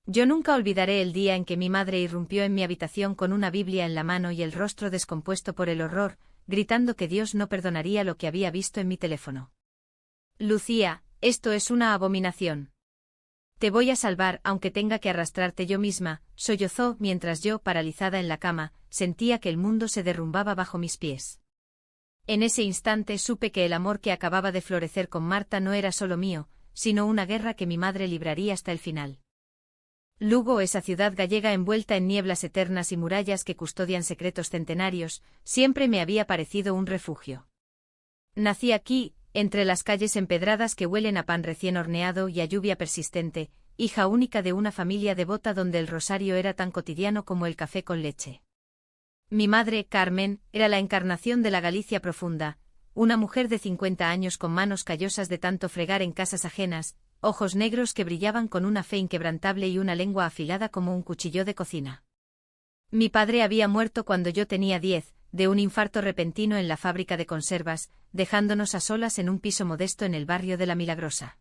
Yo nunca olvidaré el día en que mi madre irrumpió en mi habitación con una Biblia en la mano y el rostro descompuesto por el horror, gritando que Dios no perdonaría lo que había visto en mi teléfono. Lucía, esto es una abominación. Te voy a salvar aunque tenga que arrastrarte yo misma, sollozó mientras yo, paralizada en la cama, sentía que el mundo se derrumbaba bajo mis pies. En ese instante supe que el amor que acababa de florecer con Marta no era solo mío, sino una guerra que mi madre libraría hasta el final. Lugo, esa ciudad gallega envuelta en nieblas eternas y murallas que custodian secretos centenarios, siempre me había parecido un refugio. Nací aquí, entre las calles empedradas que huelen a pan recién horneado y a lluvia persistente, hija única de una familia devota donde el rosario era tan cotidiano como el café con leche. Mi madre, Carmen, era la encarnación de la Galicia profunda, una mujer de 50 años con manos callosas de tanto fregar en casas ajenas, ojos negros que brillaban con una fe inquebrantable y una lengua afilada como un cuchillo de cocina. Mi padre había muerto cuando yo tenía 10, de un infarto repentino en la fábrica de conservas, dejándonos a solas en un piso modesto en el barrio de La Milagrosa.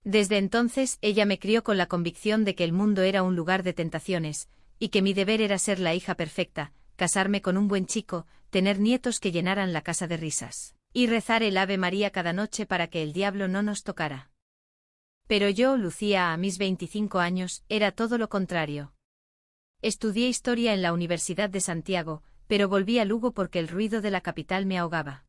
Desde entonces ella me crió con la convicción de que el mundo era un lugar de tentaciones, y que mi deber era ser la hija perfecta, casarme con un buen chico, tener nietos que llenaran la casa de risas, y rezar el Ave María cada noche para que el diablo no nos tocara. Pero yo, Lucía, a mis 25 años, era todo lo contrario. Estudié historia en la Universidad de Santiago, pero volví a Lugo porque el ruido de la capital me ahogaba.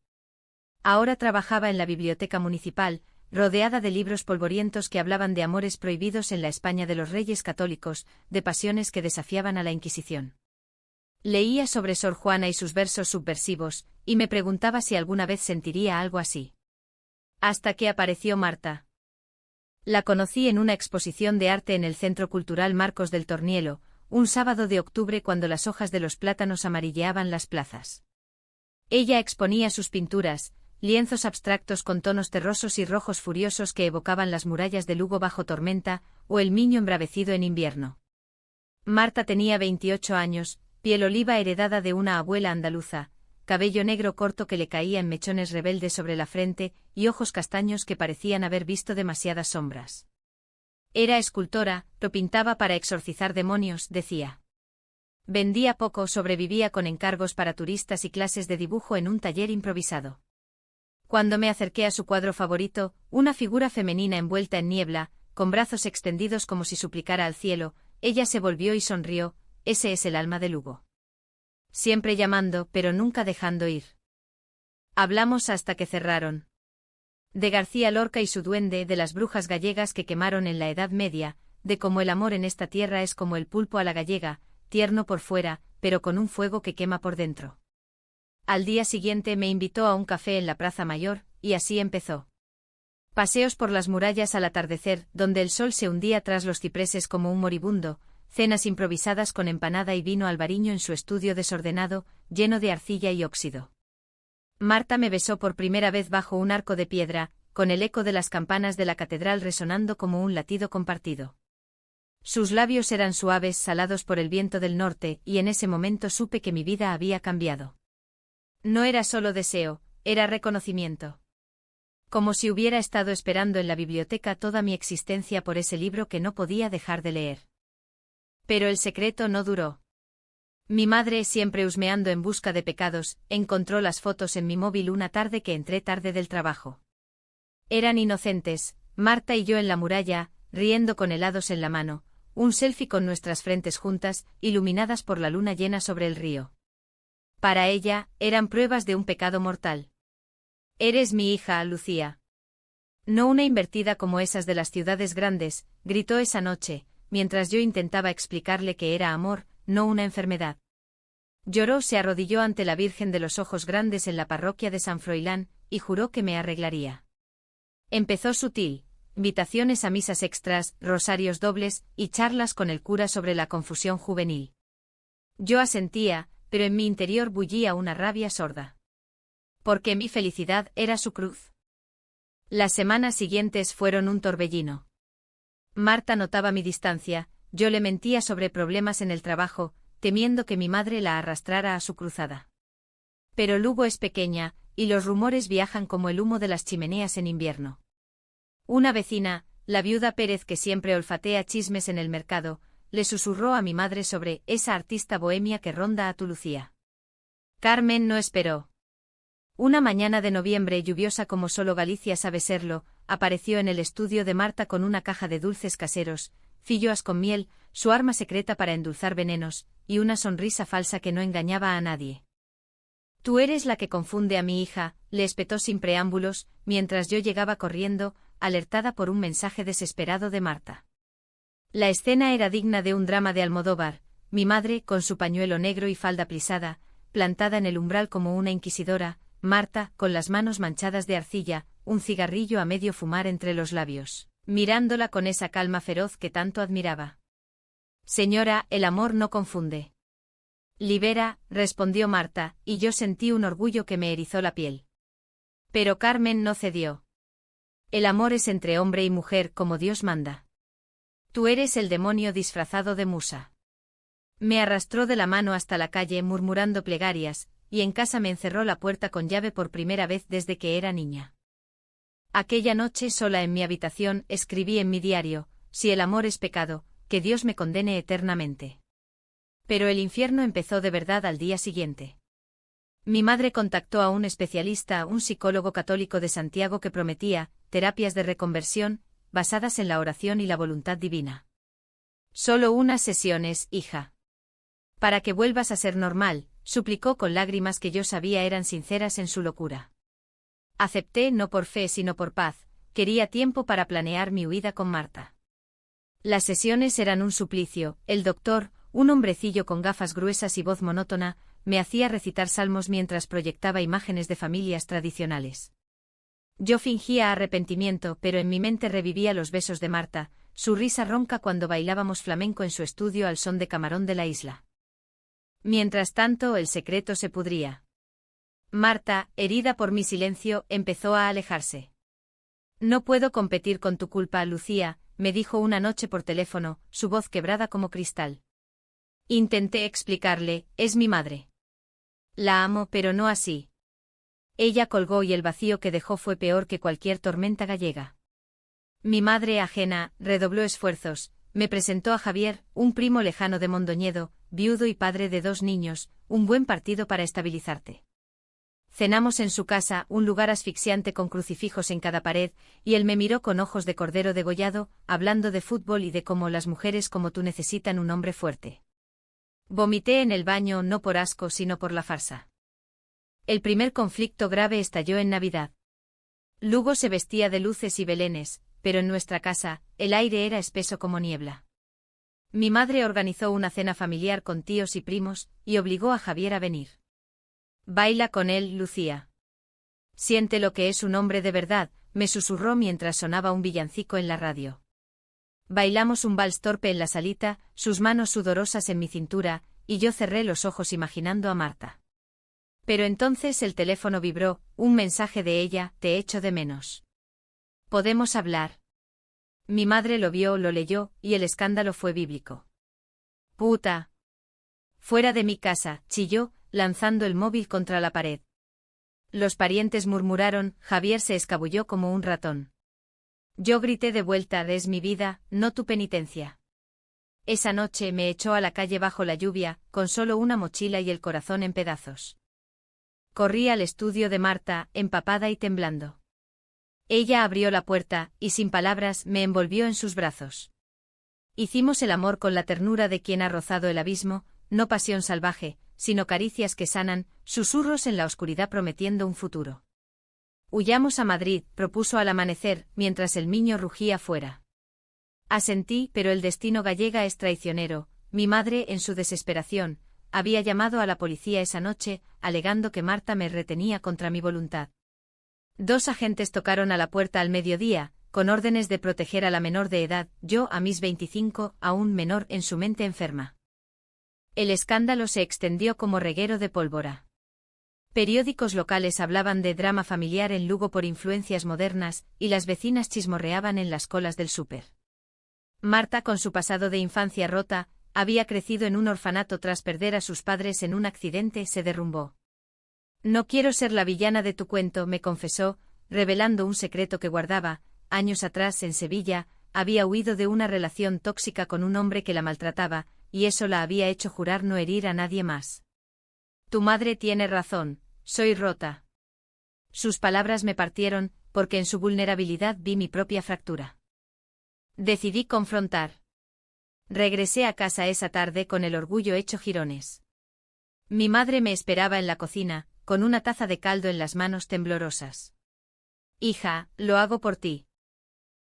Ahora trabajaba en la biblioteca municipal, rodeada de libros polvorientos que hablaban de amores prohibidos en la España de los Reyes Católicos, de pasiones que desafiaban a la Inquisición. Leía sobre Sor Juana y sus versos subversivos, y me preguntaba si alguna vez sentiría algo así. Hasta que apareció Marta. La conocí en una exposición de arte en el Centro Cultural Marcos del Tornielo, un sábado de octubre cuando las hojas de los plátanos amarilleaban las plazas. Ella exponía sus pinturas, lienzos abstractos con tonos terrosos y rojos furiosos que evocaban las murallas de Lugo bajo tormenta, o el Miño embravecido en invierno. Marta tenía 28 años, piel oliva heredada de una abuela andaluza, cabello negro corto que le caía en mechones rebeldes sobre la frente, y ojos castaños que parecían haber visto demasiadas sombras. Era escultora, lo pintaba para exorcizar demonios, decía. Vendía poco, sobrevivía con encargos para turistas y clases de dibujo en un taller improvisado. Cuando me acerqué a su cuadro favorito, una figura femenina envuelta en niebla, con brazos extendidos como si suplicara al cielo, ella se volvió y sonrió. Ese es el alma de Lugo. Siempre llamando, pero nunca dejando ir. Hablamos hasta que cerraron. De García Lorca y su duende, de las brujas gallegas que quemaron en la Edad Media, de cómo el amor en esta tierra es como el pulpo a la gallega, tierno por fuera, pero con un fuego que quema por dentro. Al día siguiente me invitó a un café en la Plaza Mayor, y así empezó. Paseos por las murallas al atardecer, donde el sol se hundía tras los cipreses como un moribundo, cenas improvisadas con empanada y vino albariño en su estudio desordenado, lleno de arcilla y óxido. Marta me besó por primera vez bajo un arco de piedra, con el eco de las campanas de la catedral resonando como un latido compartido. Sus labios eran suaves, salados por el viento del norte, y en ese momento supe que mi vida había cambiado. No era solo deseo, era reconocimiento. Como si hubiera estado esperando en la biblioteca toda mi existencia por ese libro que no podía dejar de leer. Pero el secreto no duró. Mi madre, siempre husmeando en busca de pecados, encontró las fotos en mi móvil una tarde que entré tarde del trabajo. Eran inocentes, Marta y yo en la muralla, riendo con helados en la mano, un selfie con nuestras frentes juntas, iluminadas por la luna llena sobre el río. Para ella, eran pruebas de un pecado mortal. Eres mi hija, Lucía. No una invertida como esas de las ciudades grandes, gritó esa noche, mientras yo intentaba explicarle que era amor, no una enfermedad. Lloró, se arrodilló ante la Virgen de los Ojos Grandes en la parroquia de San Froilán, y juró que me arreglaría. Empezó sutil, invitaciones a misas extras, rosarios dobles, y charlas con el cura sobre la confusión juvenil. Yo asentía, pero en mi interior bullía una rabia sorda. Porque mi felicidad era su cruz. Las semanas siguientes fueron un torbellino. Marta notaba mi distancia, yo le mentía sobre problemas en el trabajo, temiendo que mi madre la arrastrara a su cruzada. Pero Lugo es pequeña, y los rumores viajan como el humo de las chimeneas en invierno. Una vecina, la viuda Pérez que siempre olfatea chismes en el mercado, le susurró a mi madre sobre esa artista bohemia que ronda a tu Lucía. Carmen no esperó. Una mañana de noviembre lluviosa como solo Galicia sabe serlo, apareció en el estudio de Marta con una caja de dulces caseros, filloas con miel, su arma secreta para endulzar venenos, y una sonrisa falsa que no engañaba a nadie. Tú eres la que confunde a mi hija, le espetó sin preámbulos, mientras yo llegaba corriendo, alertada por un mensaje desesperado de Marta. La escena era digna de un drama de Almodóvar, mi madre, con su pañuelo negro y falda plisada, plantada en el umbral como una inquisidora, Marta, con las manos manchadas de arcilla, un cigarrillo a medio fumar entre los labios, mirándola con esa calma feroz que tanto admiraba. Señora, el amor no confunde. Libera, respondió Marta, y yo sentí un orgullo que me erizó la piel. Pero Carmen no cedió. El amor es entre hombre y mujer como Dios manda. Tú eres el demonio disfrazado de musa. Me arrastró de la mano hasta la calle murmurando plegarias, y en casa me encerró la puerta con llave por primera vez desde que era niña. Aquella noche sola en mi habitación escribí en mi diario, si el amor es pecado, que Dios me condene eternamente. Pero el infierno empezó de verdad al día siguiente. Mi madre contactó a un especialista, un psicólogo católico de Santiago que prometía terapias de reconversión, basadas en la oración y la voluntad divina. Solo unas sesiones, hija. Para que vuelvas a ser normal, suplicó con lágrimas que yo sabía eran sinceras en su locura. Acepté no por fe sino por paz, quería tiempo para planear mi huida con Marta. Las sesiones eran un suplicio, el doctor, un hombrecillo con gafas gruesas y voz monótona, me hacía recitar salmos mientras proyectaba imágenes de familias tradicionales. Yo fingía arrepentimiento, pero en mi mente revivía los besos de Marta, su risa ronca cuando bailábamos flamenco en su estudio al son de Camarón de la Isla. Mientras tanto, el secreto se pudría. Marta, herida por mi silencio, empezó a alejarse. No puedo competir con tu culpa, Lucía, me dijo una noche por teléfono, su voz quebrada como cristal. Intenté explicarle, es mi madre. La amo, pero no así. Ella colgó y el vacío que dejó fue peor que cualquier tormenta gallega. Mi madre ajena, redobló esfuerzos, me presentó a Javier, un primo lejano de Mondoñedo, viudo y padre de 2 niños, un buen partido para estabilizarte. Cenamos en su casa, un lugar asfixiante con crucifijos en cada pared, y él me miró con ojos de cordero degollado, hablando de fútbol y de cómo las mujeres como tú necesitan un hombre fuerte. Vomité en el baño no por asco sino por la farsa. El primer conflicto grave estalló en Navidad. Lugo se vestía de luces y belenes, pero en nuestra casa, el aire era espeso como niebla. Mi madre organizó una cena familiar con tíos y primos, y obligó a Javier a venir. Baila con él, Lucía. Siente lo que es un hombre de verdad, me susurró mientras sonaba un villancico en la radio. Bailamos un vals torpe en la salita, sus manos sudorosas en mi cintura, y yo cerré los ojos imaginando a Marta. Pero entonces el teléfono vibró, un mensaje de ella, te echo de menos. ¿Podemos hablar? Mi madre lo vio, lo leyó, y el escándalo fue bíblico. ¡Puta! Fuera de mi casa, chilló, lanzando el móvil contra la pared. Los parientes murmuraron, Javier se escabulló como un ratón. Yo grité de vuelta, es mi vida, no tu penitencia. Esa noche me echó a la calle bajo la lluvia, con solo una mochila y el corazón en pedazos. Corrí al estudio de Marta, empapada y temblando. Ella abrió la puerta, y sin palabras me envolvió en sus brazos. Hicimos el amor con la ternura de quien ha rozado el abismo, no pasión salvaje, sino caricias que sanan, susurros en la oscuridad prometiendo un futuro. Huyamos a Madrid, propuso al amanecer, mientras el niño rugía fuera. Asentí, pero el destino gallega es traicionero, mi madre, en su desesperación, había llamado a la policía esa noche, alegando que Marta me retenía contra mi voluntad. 2 agentes tocaron a la puerta al mediodía, con órdenes de proteger a la menor de edad, yo a mis 25, aún menor en su mente enferma. El escándalo se extendió como reguero de pólvora. Periódicos locales hablaban de drama familiar en Lugo por influencias modernas, y las vecinas chismorreaban en las colas del súper. Marta, con su pasado de infancia rota, había crecido en un orfanato tras perder a sus padres en un accidente, se derrumbó. No quiero ser la villana de tu cuento, me confesó, revelando un secreto que guardaba, años atrás en Sevilla, había huido de una relación tóxica con un hombre que la maltrataba, y eso la había hecho jurar no herir a nadie más. Tu madre tiene razón, soy rota. Sus palabras me partieron, porque en su vulnerabilidad vi mi propia fractura. Decidí confrontar. Regresé a casa esa tarde con el orgullo hecho jirones. Mi madre me esperaba en la cocina, con una taza de caldo en las manos temblorosas. Hija, lo hago por ti.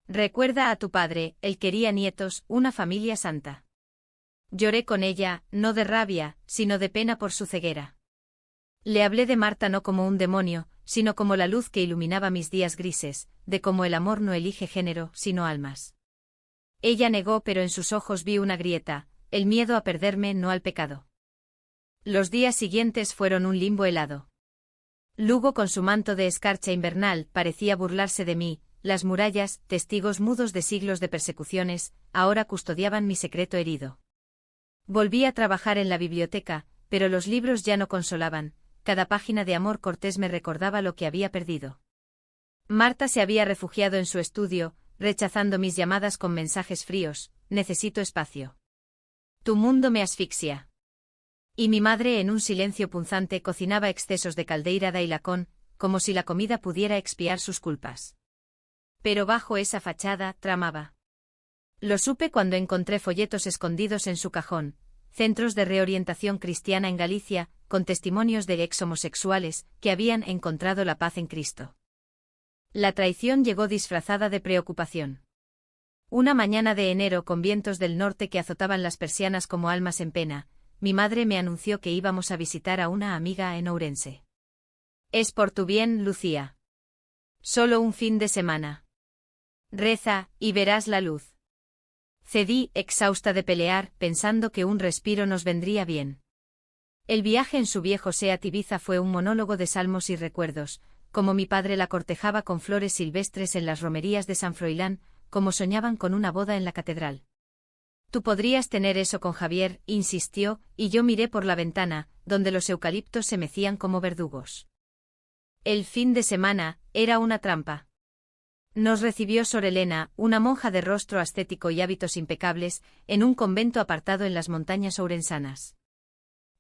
Recuerda a tu padre, él quería nietos, una familia santa. Lloré con ella, no de rabia, sino de pena por su ceguera. Le hablé de Marta no como un demonio, sino como la luz que iluminaba mis días grises, de cómo el amor no elige género, sino almas. Ella negó, pero en sus ojos vi una grieta, el miedo a perderme, no al pecado. Los días siguientes fueron un limbo helado. Lugo, con su manto de escarcha invernal, parecía burlarse de mí. Las murallas, testigos mudos de siglos de persecuciones, ahora custodiaban mi secreto herido. Volví a trabajar en la biblioteca, pero los libros ya no consolaban. Cada página de amor cortés me recordaba lo que había perdido. Marta se había refugiado en su estudio, rechazando mis llamadas con mensajes fríos: necesito espacio. Tu mundo me asfixia. Y mi madre, en un silencio punzante, cocinaba excesos de caldeira da hilacón, como si la comida pudiera expiar sus culpas. Pero bajo esa fachada, tramaba. Lo supe cuando encontré folletos escondidos en su cajón, centros de reorientación cristiana en Galicia, con testimonios de ex homosexuales que habían encontrado la paz en Cristo. La traición llegó disfrazada de preocupación. Una mañana de enero, con vientos del norte que azotaban las persianas como almas en pena, mi madre me anunció que íbamos a visitar a una amiga en Ourense. Es por tu bien, Lucía. Solo un fin de semana. Reza, y verás la luz. Cedí, exhausta de pelear, pensando que un respiro nos vendría bien. El viaje en su viejo Seat Ibiza fue un monólogo de salmos y recuerdos, como mi padre la cortejaba con flores silvestres en las romerías de San Froilán, como soñaban con una boda en la catedral. Tú podrías tener eso con Javier, insistió, y yo miré por la ventana, donde los eucaliptos se mecían como verdugos. El fin de semana era una trampa. Nos recibió Sor Elena, una monja de rostro ascético y hábitos impecables, en un convento apartado en las montañas ourensanas.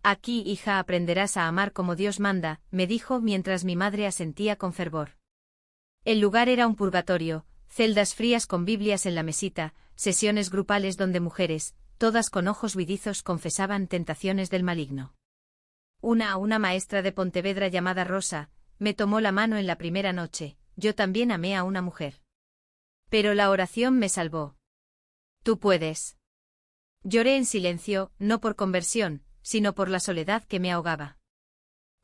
Aquí, hija, aprenderás a amar como Dios manda, me dijo mientras mi madre asentía con fervor. El lugar era un purgatorio, celdas frías con Biblias en la mesita, sesiones grupales donde mujeres, todas con ojos huidizos, confesaban tentaciones del maligno. Una maestra de Pontevedra llamada Rosa, me tomó la mano en la primera noche. Yo también amé a una mujer. Pero la oración me salvó. Tú puedes. Lloré en silencio, no por conversión, sino por la soledad que me ahogaba.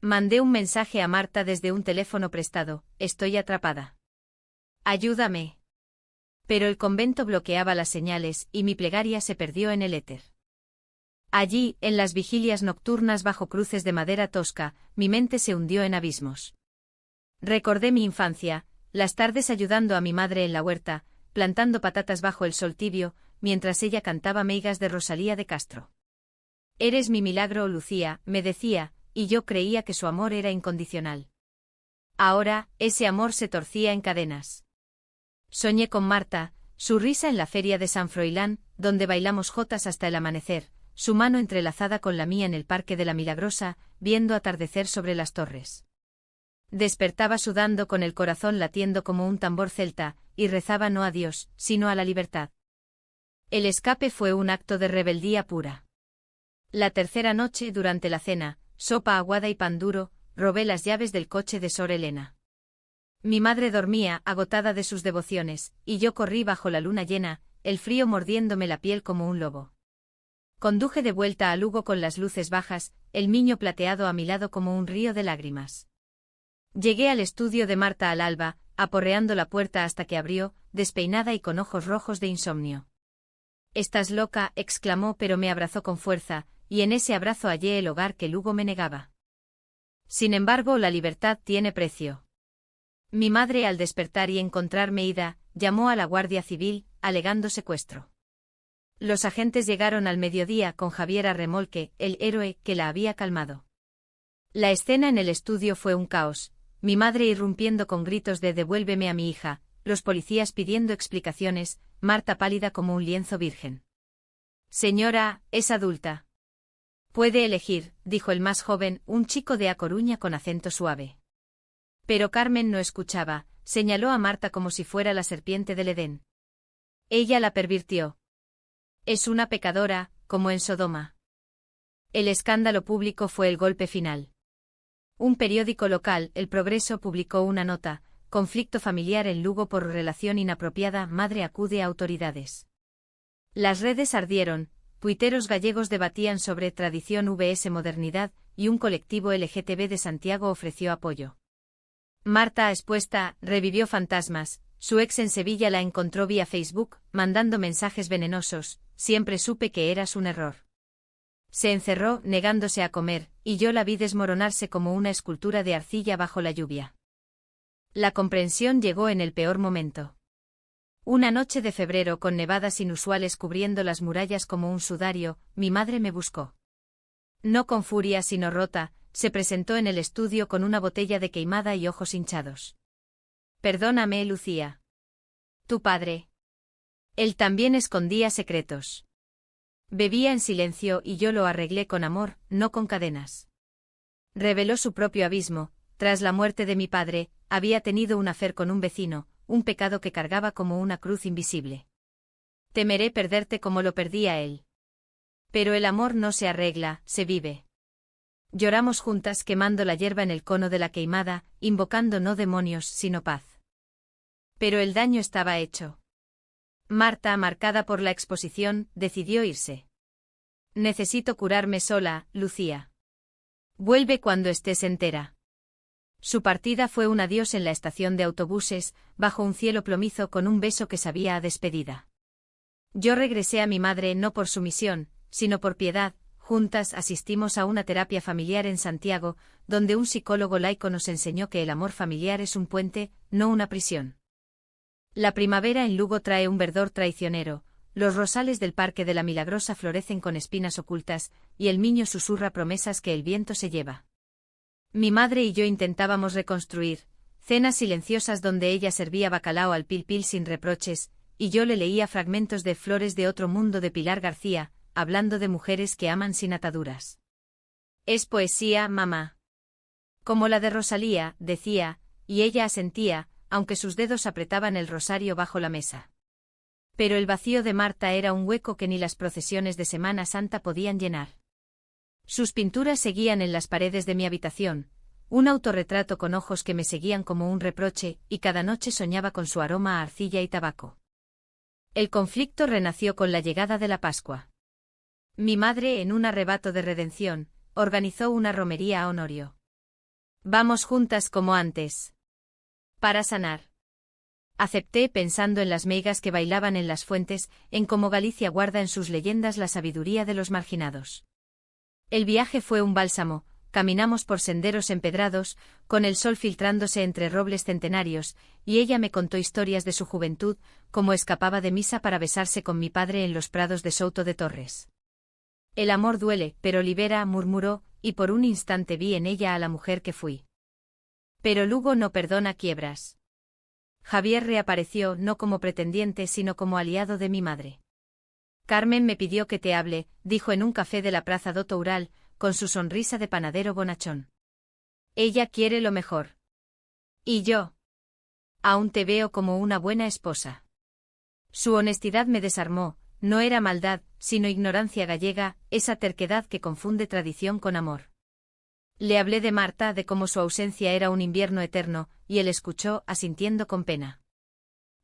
Mandé un mensaje a Marta desde un teléfono prestado: estoy atrapada. Ayúdame. Pero el convento bloqueaba las señales y mi plegaria se perdió en el éter. Allí, en las vigilias nocturnas bajo cruces de madera tosca, mi mente se hundió en abismos. Recordé mi infancia, las tardes ayudando a mi madre en la huerta, plantando patatas bajo el sol tibio, mientras ella cantaba meigas de Rosalía de Castro. Eres mi milagro, Lucía, me decía, y yo creía que su amor era incondicional. Ahora, ese amor se torcía en cadenas. Soñé con Marta, su risa en la feria de San Froilán, donde bailamos jotas hasta el amanecer, su mano entrelazada con la mía en el Parque de la Milagrosa, viendo atardecer sobre las torres. Despertaba sudando, con el corazón latiendo como un tambor celta, y rezaba no a Dios, sino a la libertad. El escape fue un acto de rebeldía pura. La tercera noche, durante la cena, sopa aguada y pan duro, robé las llaves del coche de Sor Elena. Mi madre dormía, agotada de sus devociones, y yo corrí bajo la luna llena, el frío mordiéndome la piel como un lobo. Conduje de vuelta a Lugo con las luces bajas, el niño plateado a mi lado como un río de lágrimas. Llegué al estudio de Marta al alba, aporreando la puerta hasta que abrió, despeinada y con ojos rojos de insomnio. «Estás loca», exclamó, pero me abrazó con fuerza, y en ese abrazo hallé el hogar que Lugo me negaba. Sin embargo, la libertad tiene precio. Mi madre, al despertar y encontrarme ida, llamó a la Guardia Civil, alegando secuestro. Los agentes llegaron al mediodía con Javier a remolque, el héroe que la había calmado. La escena en el estudio fue un caos. Mi madre irrumpiendo con gritos de «devuélveme a mi hija», los policías pidiendo explicaciones, Marta pálida como un lienzo virgen. Señora, es adulta. Puede elegir, dijo el más joven, un chico de A Coruña con acento suave. Pero Carmen no escuchaba, señaló a Marta como si fuera la serpiente del Edén. Ella la pervirtió. Es una pecadora, como en Sodoma. El escándalo público fue el golpe final. Un periódico local, El Progreso, publicó una nota: conflicto familiar en Lugo por relación inapropiada, madre acude a autoridades. Las redes ardieron, tuiteros gallegos debatían sobre tradición vs modernidad, y un colectivo LGTB de Santiago ofreció apoyo. Marta, expuesta, revivió fantasmas. Su ex en Sevilla la encontró vía Facebook, mandando mensajes venenosos: siempre supe que eras un error. Se encerró, negándose a comer, y yo la vi desmoronarse como una escultura de arcilla bajo la lluvia. La comprensión llegó en el peor momento. Una noche de febrero con nevadas inusuales cubriendo las murallas como un sudario, mi madre me buscó. No con furia sino rota, se presentó en el estudio con una botella de queimada y ojos hinchados. Perdóname, Lucía. Tu padre. Él también escondía secretos. Bebía en silencio y yo lo arreglé con amor, no con cadenas. Reveló su propio abismo: tras la muerte de mi padre, había tenido un affair con un vecino, un pecado que cargaba como una cruz invisible. Temeré perderte como lo perdía él. Pero el amor no se arregla, se vive. Lloramos juntas quemando la hierba en el cono de la queimada, invocando no demonios sino paz. Pero el daño estaba hecho. Marta, marcada por la exposición, decidió irse. Necesito curarme sola, Lucía. Vuelve cuando estés entera. Su partida fue un adiós en la estación de autobuses, bajo un cielo plomizo con un beso que sabía a despedida. Yo regresé a mi madre no por sumisión, sino por piedad. Juntas asistimos a una terapia familiar en Santiago, donde un psicólogo laico nos enseñó que el amor familiar es un puente, no una prisión. La primavera en Lugo trae un verdor traicionero, los rosales del Parque de la Milagrosa florecen con espinas ocultas, y el Miño susurra promesas que el viento se lleva. Mi madre y yo intentábamos reconstruir, cenas silenciosas donde ella servía bacalao al pil pil sin reproches, y yo le leía fragmentos de Flores de otro mundo de Pilar García, hablando de mujeres que aman sin ataduras. Es poesía, mamá. Como la de Rosalía, decía, y ella asentía, aunque sus dedos apretaban el rosario bajo la mesa. Pero el vacío de Marta era un hueco que ni las procesiones de Semana Santa podían llenar. Sus pinturas seguían en las paredes de mi habitación, un autorretrato con ojos que me seguían como un reproche, y cada noche soñaba con su aroma a arcilla y tabaco. El conflicto renació con la llegada de la Pascua. Mi madre, en un arrebato de redención, organizó una romería a Honorio. Vamos juntas como antes. Para sanar. Acepté pensando en las meigas que bailaban en las fuentes, en cómo Galicia guarda en sus leyendas la sabiduría de los marginados. El viaje fue un bálsamo, caminamos por senderos empedrados, con el sol filtrándose entre robles centenarios, y ella me contó historias de su juventud, cómo escapaba de misa para besarse con mi padre en los prados de Souto de Torres. El amor duele, pero libera, murmuró, y por un instante vi en ella a la mujer que fui. Pero Lugo no perdona quiebras. Javier reapareció no como pretendiente sino como aliado de mi madre. Carmen me pidió que te hable, dijo en un café de la Praza do Toural, con su sonrisa de panadero bonachón. Ella quiere lo mejor. ¿Y yo? Aún te veo como una buena esposa. Su honestidad me desarmó, no era maldad, sino ignorancia gallega, esa terquedad que confunde tradición con amor. Le hablé de Marta, de cómo su ausencia era un invierno eterno, y él escuchó, asintiendo con pena.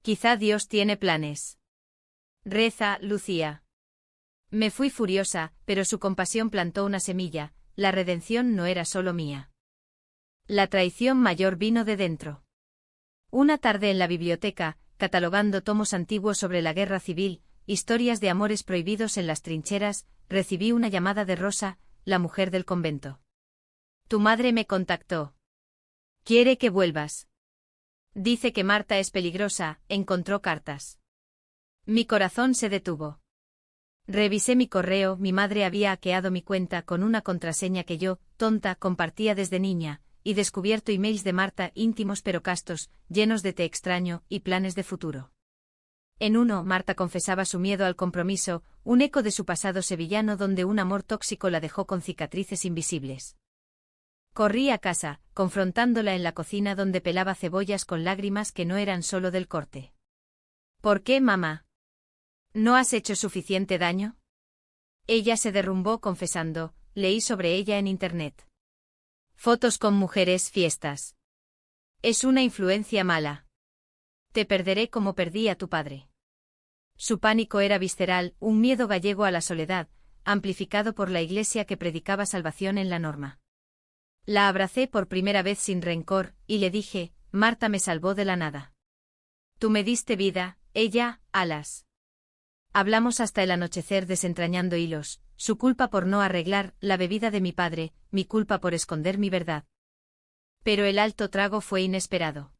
Quizá Dios tiene planes. Reza, Lucía. Me fui furiosa, pero su compasión plantó una semilla: la redención no era solo mía. La traición mayor vino de dentro. Una tarde en la biblioteca, catalogando tomos antiguos sobre la guerra civil, historias de amores prohibidos en las trincheras, recibí una llamada de Rosa, la mujer del convento. Tu madre me contactó. Quiere que vuelvas. Dice que Marta es peligrosa, encontró cartas. Mi corazón se detuvo. Revisé mi correo, mi madre había hackeado mi cuenta con una contraseña que yo, tonta, compartía desde niña, y descubierto emails de Marta íntimos pero castos, llenos de te extraño y planes de futuro. En uno, Marta confesaba su miedo al compromiso, un eco de su pasado sevillano donde un amor tóxico la dejó con cicatrices invisibles. Corrí a casa, confrontándola en la cocina donde pelaba cebollas con lágrimas que no eran solo del corte. ¿Por qué, mamá? ¿No has hecho suficiente daño? Ella se derrumbó confesando, leí sobre ella en internet. Fotos con mujeres, fiestas. Es una influencia mala. Te perderé como perdí a tu padre. Su pánico era visceral, un miedo gallego a la soledad, amplificado por la iglesia que predicaba salvación en la norma. La abracé por primera vez sin rencor, y le dije, Marta me salvó de la nada. Tú me diste vida, ella, alas. Hablamos hasta el anochecer desentrañando hilos, su culpa por no arreglar la bebida de mi padre, mi culpa por esconder mi verdad. Pero el alto trago fue inesperado.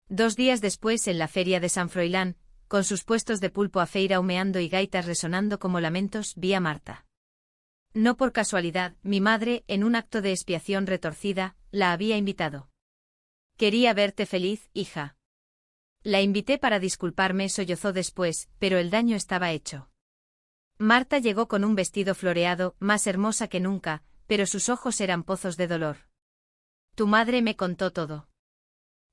2 días después en la feria de San Froilán, con sus puestos de pulpo a feira humeando y gaitas resonando como lamentos, vi a Marta. No por casualidad, mi madre, en un acto de expiación retorcida, la había invitado. Quería verte feliz, hija. La invité para disculparme, sollozó después, pero el daño estaba hecho. Marta llegó con un vestido floreado, más hermosa que nunca, pero sus ojos eran pozos de dolor. Tu madre me contó todo.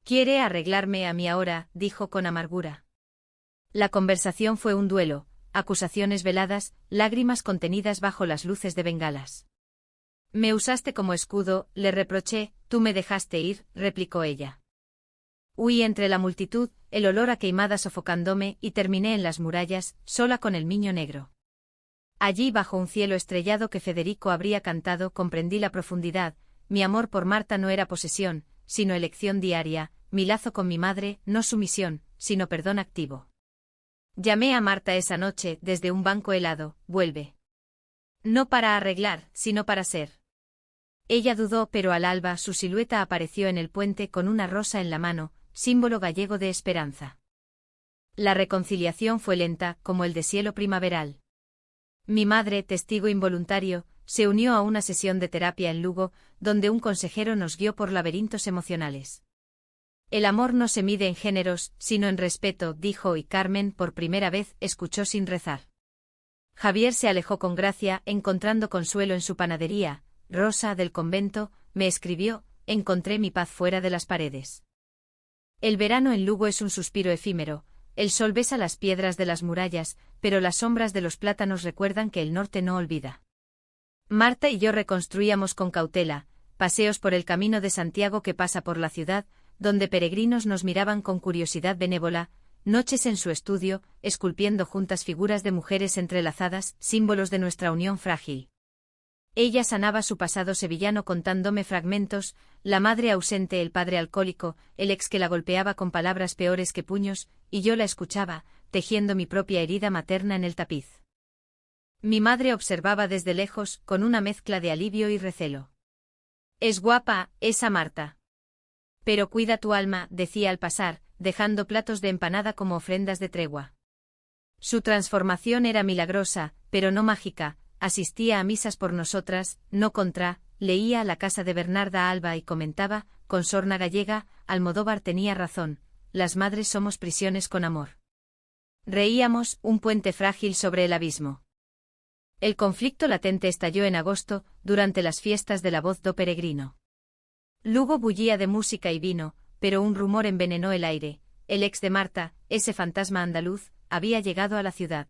Quiere arreglarme a mí ahora, dijo con amargura. La conversación fue un duelo, acusaciones veladas, lágrimas contenidas bajo las luces de bengalas. Me usaste como escudo, le reproché, tú me dejaste ir, replicó ella. Huí entre la multitud, el olor a queimada sofocándome y terminé en las murallas, sola con el niño negro. Allí bajo un cielo estrellado que Federico habría cantado comprendí la profundidad, mi amor por Marta no era posesión, sino elección diaria, mi lazo con mi madre, no sumisión, sino perdón activo. Llamé a Marta esa noche desde un banco helado, vuelve. No para arreglar, sino para ser. Ella dudó pero al alba su silueta apareció en el puente con una rosa en la mano, símbolo gallego de esperanza. La reconciliación fue lenta, como el deshielo primaveral. Mi madre, testigo involuntario, se unió a una sesión de terapia en Lugo, donde un consejero nos guió por laberintos emocionales. El amor no se mide en géneros, sino en respeto, dijo y Carmen por primera vez escuchó sin rezar. Javier se alejó con gracia, encontrando consuelo en su panadería. Rosa, del convento, me escribió, encontré mi paz fuera de las paredes. El verano en Lugo es un suspiro efímero, el sol besa las piedras de las murallas, pero las sombras de los plátanos recuerdan que el norte no olvida. Marta y yo reconstruíamos con cautela, paseos por el camino de Santiago que pasa por la ciudad, donde peregrinos nos miraban con curiosidad benévola, noches en su estudio, esculpiendo juntas figuras de mujeres entrelazadas, símbolos de nuestra unión frágil. Ella sanaba su pasado sevillano contándome fragmentos, la madre ausente, el padre alcohólico, el ex que la golpeaba con palabras peores que puños, y yo la escuchaba, tejiendo mi propia herida materna en el tapiz. Mi madre observaba desde lejos, con una mezcla de alivio y recelo. Es guapa, esa Marta. Pero cuida tu alma, decía al pasar, dejando platos de empanada como ofrendas de tregua. Su transformación era milagrosa, pero no mágica, asistía a misas por nosotras, no contra, leía a la casa de Bernarda Alba y comentaba, con sorna gallega, Almodóvar tenía razón, las madres somos prisiones con amor. Reíamos, un puente frágil sobre el abismo. El conflicto latente estalló en agosto, durante las fiestas de la Voz do Peregrino. Lugo bullía de música y vino, pero un rumor envenenó el aire, el ex de Marta, ese fantasma andaluz, había llegado a la ciudad.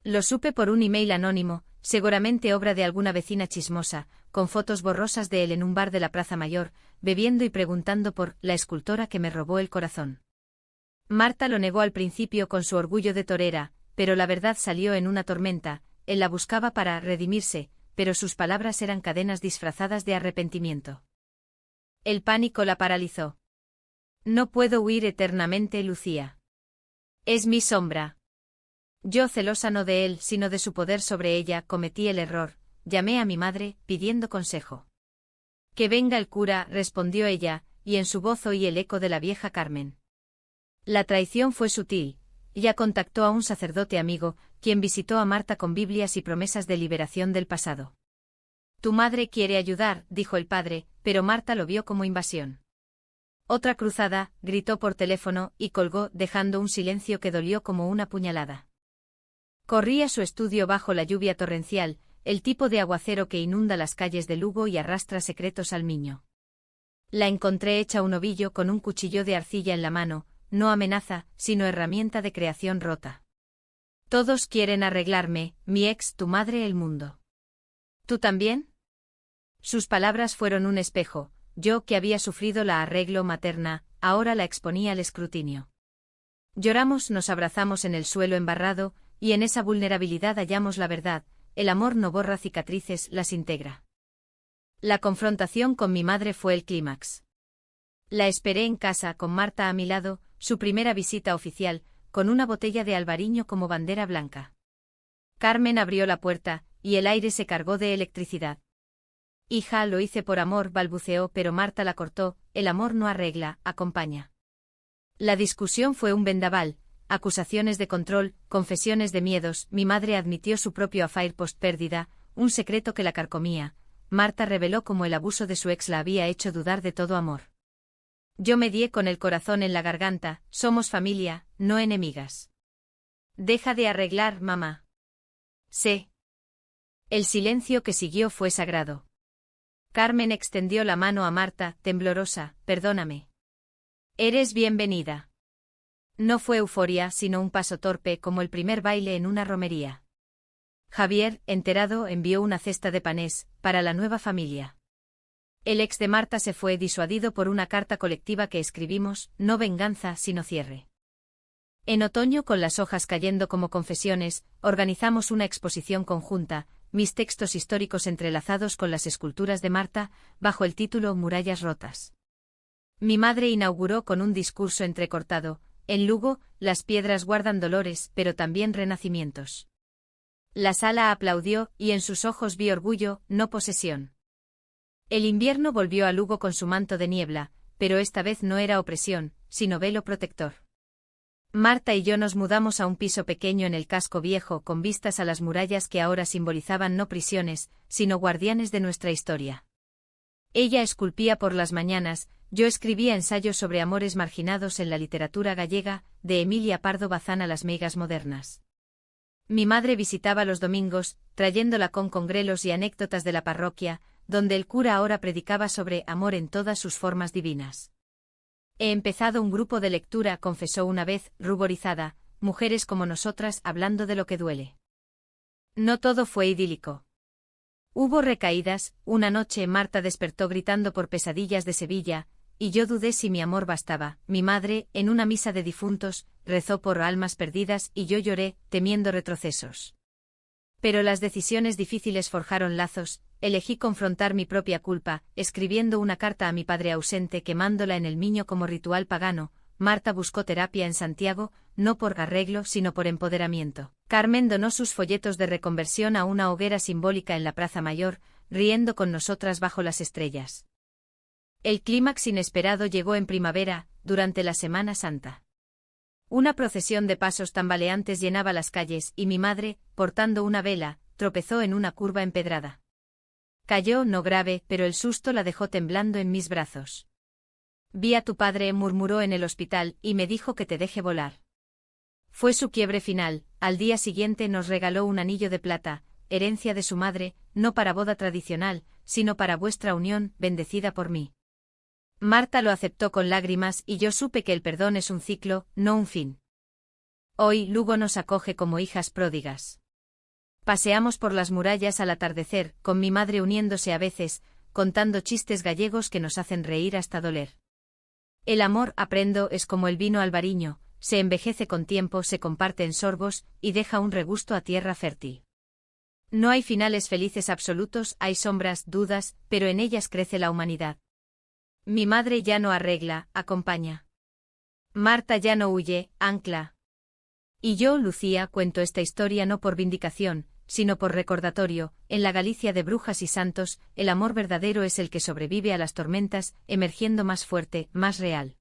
Lo supe por un email anónimo, seguramente obra de alguna vecina chismosa, con fotos borrosas de él en un bar de la Plaza Mayor, bebiendo y preguntando por la escultora que me robó el corazón. Marta lo negó al principio con su orgullo de torera, pero la verdad salió en una tormenta, él la buscaba para redimirse, pero sus palabras eran cadenas disfrazadas de arrepentimiento. El pánico la paralizó. No puedo huir eternamente, Lucía. Es mi sombra. Yo, celosa no de él, sino de su poder sobre ella, cometí el error, llamé a mi madre, pidiendo consejo. Que venga el cura, respondió ella, y en su voz oí el eco de la vieja Carmen. La traición fue sutil, ella contactó a un sacerdote amigo, quien visitó a Marta con Biblias y promesas de liberación del pasado. Tu madre quiere ayudar, dijo el padre, pero Marta lo vio como invasión. Otra cruzada, gritó por teléfono, y colgó, dejando un silencio que dolió como una puñalada. Corrí a su estudio bajo la lluvia torrencial, el tipo de aguacero que inunda las calles de Lugo y arrastra secretos al niño. La encontré hecha un ovillo con un cuchillo de arcilla en la mano, no amenaza, sino herramienta de creación rota. Todos quieren arreglarme, mi ex, tu madre, el mundo. ¿Tú también? Sus palabras fueron un espejo. Yo, que había sufrido la arreglo materna, ahora la exponía al escrutinio. Lloramos, nos abrazamos en el suelo embarrado, y en esa vulnerabilidad hallamos la verdad. El amor no borra cicatrices, las integra. La confrontación con mi madre fue el clímax. La esperé en casa con Marta a mi lado, su primera visita oficial, con una botella de albariño como bandera blanca. Carmen abrió la puerta, y el aire se cargó de electricidad. Hija, lo hice por amor, balbuceó, pero Marta la cortó, el amor no arregla, acompaña. La discusión fue un vendaval, acusaciones de control, confesiones de miedos, mi madre admitió su propio affair post-pérdida, un secreto que la carcomía. Marta reveló cómo el abuso de su ex la había hecho dudar de todo amor. Yo medié con el corazón en la garganta, somos familia, no enemigas. Deja de arreglar, mamá. Sé. El silencio que siguió fue sagrado. Carmen extendió la mano a Marta, temblorosa, perdóname. Eres bienvenida. No fue euforia, sino un paso torpe como el primer baile en una romería. Javier, enterado, envió una cesta de panés, para la nueva familia. El ex de Marta se fue disuadido por una carta colectiva que escribimos, no venganza, sino cierre. En otoño, con las hojas cayendo como confesiones, organizamos una exposición conjunta, mis textos históricos entrelazados con las esculturas de Marta, bajo el título Murallas rotas. Mi madre inauguró con un discurso entrecortado, en Lugo, las piedras guardan dolores, pero también renacimientos. La sala aplaudió, y en sus ojos vi orgullo, no posesión. El invierno volvió a Lugo con su manto de niebla, pero esta vez no era opresión, sino velo protector. Marta y yo nos mudamos a un piso pequeño en el casco viejo con vistas a las murallas que ahora simbolizaban no prisiones, sino guardianes de nuestra historia. Ella esculpía por las mañanas, yo escribía ensayos sobre amores marginados en la literatura gallega, de Emilia Pardo Bazán a las meigas modernas. Mi madre visitaba los domingos, trayéndola con congrelos y anécdotas de la parroquia, donde el cura ahora predicaba sobre amor en todas sus formas divinas. He empezado un grupo de lectura, confesó una vez, ruborizada, mujeres como nosotras hablando de lo que duele. No todo fue idílico. Hubo recaídas, una noche Marta despertó gritando por pesadillas de Sevilla, y yo dudé si mi amor bastaba. Mi madre, en una misa de difuntos, rezó por almas perdidas y yo lloré, temiendo retrocesos. Pero las decisiones difíciles forjaron lazos, elegí confrontar mi propia culpa, escribiendo una carta a mi padre ausente quemándola en el Miño como ritual pagano. Marta buscó terapia en Santiago, no por arreglo sino por empoderamiento. Carmen donó sus folletos de reconversión a una hoguera simbólica en la Plaza Mayor, riendo con nosotras bajo las estrellas. El clímax inesperado llegó en primavera, durante la Semana Santa. Una procesión de pasos tambaleantes llenaba las calles y mi madre, portando una vela, tropezó en una curva empedrada. Cayó, no grave, pero el susto la dejó temblando en mis brazos. Vi a tu padre, murmuró en el hospital, y me dijo que te deje volar. Fue su quiebre final. Al día siguiente nos regaló un anillo de plata, herencia de su madre, no para boda tradicional, sino para vuestra unión, bendecida por mí. Marta lo aceptó con lágrimas y yo supe que el perdón es un ciclo, no un fin. Hoy Lugo nos acoge como hijas pródigas. Paseamos por las murallas al atardecer, con mi madre uniéndose a veces, contando chistes gallegos que nos hacen reír hasta doler. El amor, aprendo, es como el vino albariño, se envejece con tiempo, se comparte en sorbos, y deja un regusto a tierra fértil. No hay finales felices absolutos, hay sombras, dudas, pero en ellas crece la humanidad. Mi madre ya no arregla, acompaña. Marta ya no huye, ancla. Y yo, Lucía, cuento esta historia no por vindicación, sino por recordatorio. En la Galicia de brujas y santos, el amor verdadero es el que sobrevive a las tormentas, emergiendo más fuerte, más real.